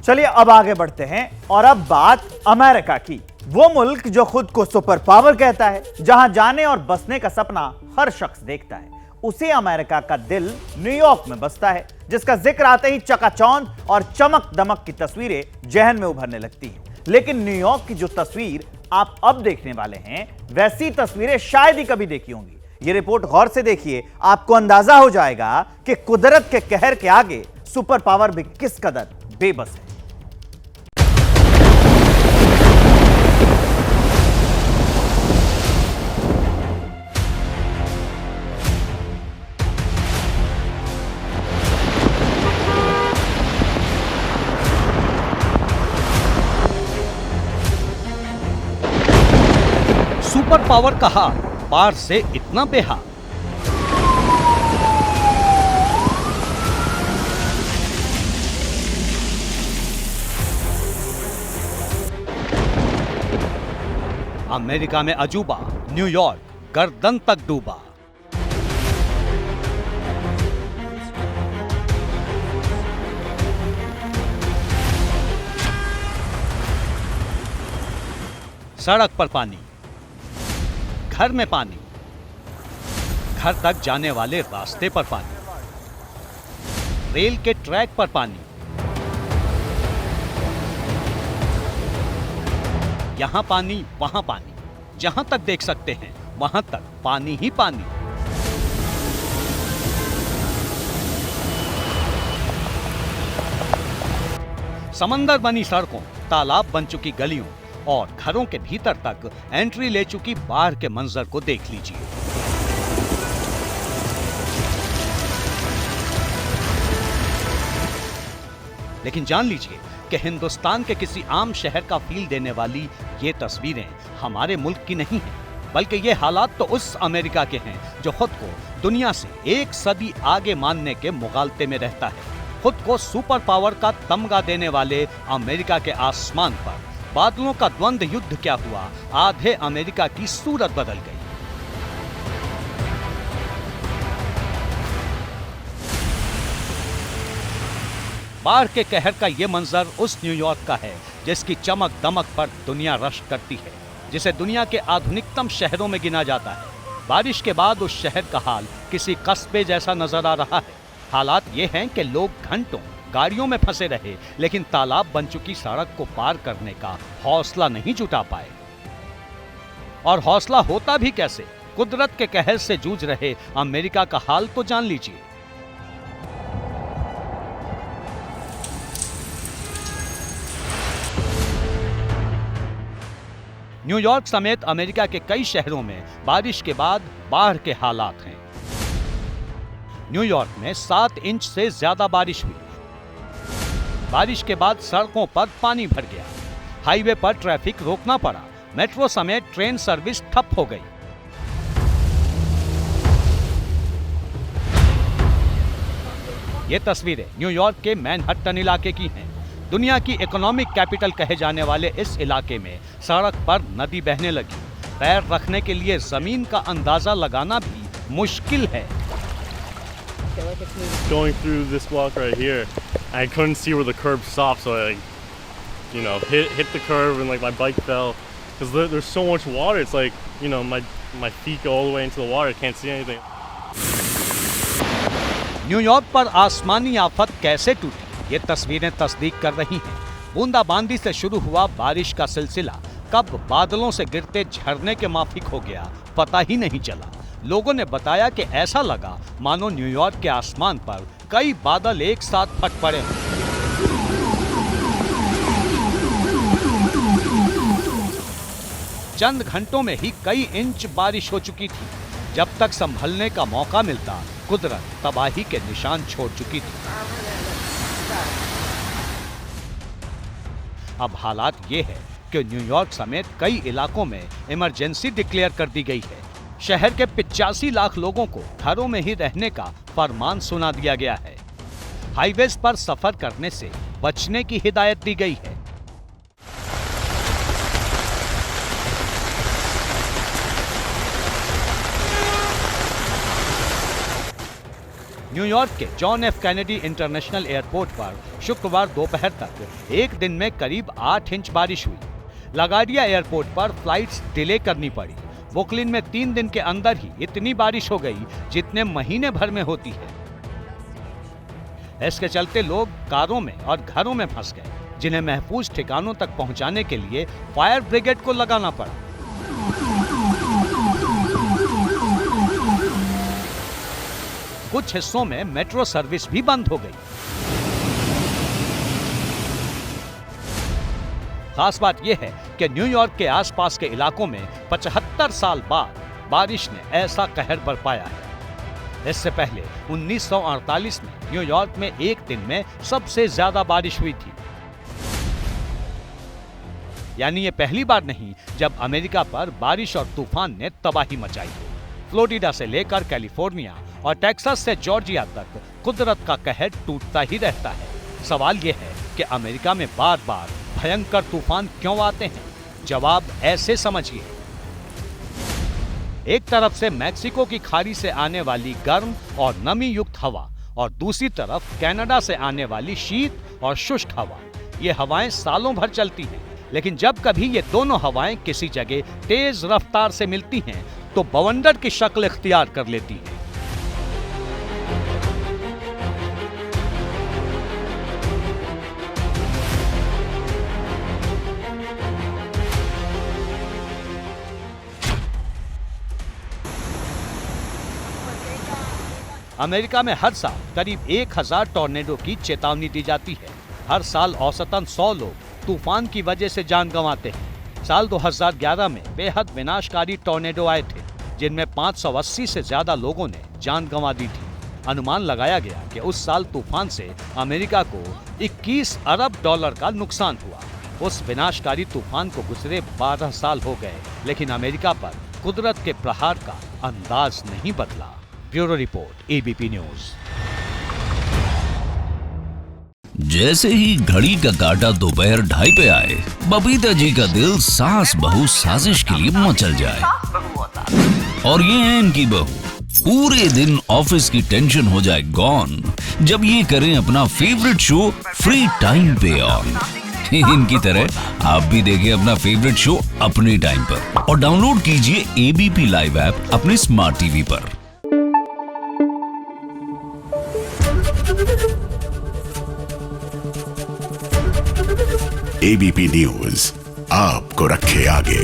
चलिए अब आगे बढ़ते हैं और अब बात अमेरिका की। वो मुल्क जो खुद को सुपर पावर कहता है, जहां जाने और बसने का सपना हर शख्स देखता है, उसी अमेरिका का दिल न्यूयॉर्क में बसता है, जिसका जिक्र आते ही चकाचौंध और चमक दमक की तस्वीरें जहन में उभरने लगती हैं। लेकिन न्यूयॉर्क की जो तस्वीर आप अब देखने वाले हैं, वैसी तस्वीरें शायद ही कभी देखी होंगी। ये रिपोर्ट गौर से देखिए, आपको अंदाजा हो जाएगा कि कुदरत के कहर के आगे सुपर पावर भी किस कदर बेबस है। सुपर पावर का हाल पार से इतना बेहाल। अमेरिका में अजूबा, न्यूयॉर्क गर्दन तक डूबा। सड़क पर पानी, घर में पानी, घर तक जाने वाले रास्ते पर पानी, रेल के ट्रैक पर पानी, यहां पानी वहां पानी, जहां तक देख सकते हैं वहां तक पानी ही पानी। समंदर बनी सड़कों, तालाब बन चुकी गलियों और घरों के भीतर तक एंट्री ले चुकी बाढ़ के मंजर को देख लीजिए। लेकिन जान लीजिए कि हिंदुस्तान के किसी आम शहर का फील देने वाली ये तस्वीरें हमारे मुल्क की नहीं हैं, बल्कि ये हालात तो उस अमेरिका के हैं जो खुद को दुनिया से एक सदी आगे मानने के मुगालते में रहता है। खुद को सुपर पावर का तमगा देने वाले अमेरिका के आसमान पर बादलों का द्वंद्व युद्ध क्या हुआ, आधे अमेरिका की सूरत बदल गई। बाढ़ के कहर का यह मंजर उस न्यूयॉर्क का है जिसकी चमक दमक पर दुनिया रश्क करती है, जिसे दुनिया के आधुनिकतम शहरों में गिना जाता है। बारिश के बाद उस शहर का हाल किसी कस्बे जैसा नजर आ रहा है। हालात ये हैं कि लोग घंटों गाड़ियों में फंसे रहे, लेकिन तालाब बन चुकी सड़क को पार करने का हौसला नहीं जुटा पाए। और हौसला होता भी कैसे? कुदरत के कहर से जूझ रहे अमेरिका का हाल तो जान लीजिए। न्यूयॉर्क समेत अमेरिका के कई शहरों में बारिश के बाद बाढ़ के हालात हैं। न्यूयॉर्क में 7 इंच से ज्यादा बारिश हुई। बारिश के बाद सड़कों पर पानी भर गया, हाईवे पर ट्रैफिक रोकना पड़ा, मेट्रो समेत ट्रेन सर्विस ठप हो गई। ये तस्वीरें न्यूयॉर्क के मैनहट्टन इलाके की हैं। दुनिया की इकोनॉमिक कैपिटल कहे जाने वाले इस इलाके में सड़क पर नदी बहने लगी। पैर रखने के लिए जमीन का अंदाजा लगाना भी मुश्किल है। Going through this walk right here, I couldn't see where the curb stopped, so I, hit the curb and my bike fell because there's so much water. It's my feet go all the way into the water. I can't see anything. New York पर आसमानी आफत कैसे टूटी, ये तस्वीरें तस्दीक कर रही हैं। बूंदाबांदी से शुरू हुआ बारिश का सिलसिला कब बादलों से गिरते झरने के माफिक हो गया, पता ही नहीं चला। लोगों ने बताया कि ऐसा लगा मानो न्यूयॉर्क के आसमान पर कई बादल एक साथ फट पड़े। चंद घंटों में ही कई इंच बारिश हो चुकी थी। जब तक संभलने का मौका मिलता, कुदरत तबाही के निशान छोड़ चुकी थी। अब हालात ये है कि न्यूयॉर्क समेत कई इलाकों में इमरजेंसी डिक्लेयर कर दी गई है। शहर के 85 लाख लोगों को घरों में ही रहने का फरमान सुना दिया गया है। हाईवेज पर सफर करने से बचने की हिदायत दी गई है। न्यूयॉर्क के John F Kennedy international airport पर शुक्रवार दोपहर तक एक दिन में करीब 8 इंच बारिश हुई। लगाडिया एयरपोर्ट पर फ्लाइट्स डिले करनी पड़ी। ब्रुकलिन में 3 दिन के अंदर ही इतनी बारिश हो गई जितने महीने भर में होती है। इसके चलते लोग कारों में और घरों में फंस गए, जिन्हें महफूज ठिकानों तक पहुंचाने के लिए फायर ब्रिगेड को लगाना पड़ा। कुछ हिस्सों में मेट्रो सर्विस भी बंद हो गई। खास बात यह है कि न्यूयॉर्क के आसपास के इलाकों में 75 साल बाद बारिश ने ऐसा कहर बरपाया है। इससे पहले 1948 में न्यूयॉर्क में एक दिन में सबसे ज्यादा बारिश हुई थी। यानी ये पहली बार नहीं जब अमेरिका पर बारिश और तूफान ने तबाही मचाई हो। फ्लोरिडा से लेकर कैलिफोर्निया और टेक्सास से जॉर्जिया तक कुदरत का कहर टूटता ही रहता है। सवाल यह है कि अमेरिका में बार बार भयंकर तूफान क्यों आते हैं? जवाब ऐसे समझिए। एक तरफ से मैक्सिको की खाड़ी से आने वाली गर्म और नमी युक्त हवा और दूसरी तरफ कनाडा से आने वाली शीत और शुष्क हवा। ये हवाएं सालों भर चलती हैं, लेकिन जब कभी ये दोनों हवाएं किसी जगह तेज रफ्तार से मिलती हैं तो बवंडर की शक्ल इख्तियार कर लेती हैं। अमेरिका में हर साल करीब 1000 टॉर्नेडो की चेतावनी दी जाती है। हर साल औसतन 100 लोग तूफान की वजह से जान गंवाते हैं। साल 2011 में बेहद विनाशकारी टॉर्नेडो आए थे, जिनमें 580 से ज्यादा लोगों ने जान गंवा दी थी। अनुमान लगाया गया कि उस साल तूफान से अमेरिका को 21 अरब डॉलर का नुकसान हुआ। उस विनाशकारी तूफान को गुजरे 12 साल हो गए, लेकिन अमेरिका पर कुदरत के प्रहार का अंदाज नहीं बदला। Bureau report, ABP news. जैसे ही घड़ी का काटा दोपहर 2:30 पे आए, बबीता जी का दिल सास बहू साजिश के लिए मचल जाए। और ये है इनकी बहू, पूरे दिन ऑफिस की टेंशन हो जाए गॉन जब ये करें अपना फेवरेट शो फ्री टाइम पे ऑन। इनकी तरह आप भी देखिए अपना फेवरेट शो अपने टाइम पर और डाउनलोड कीजिए एबीपी लाइव ऐप अपने स्मार्ट टीवी पर। एबीपी न्यूज आपको रखे आगे।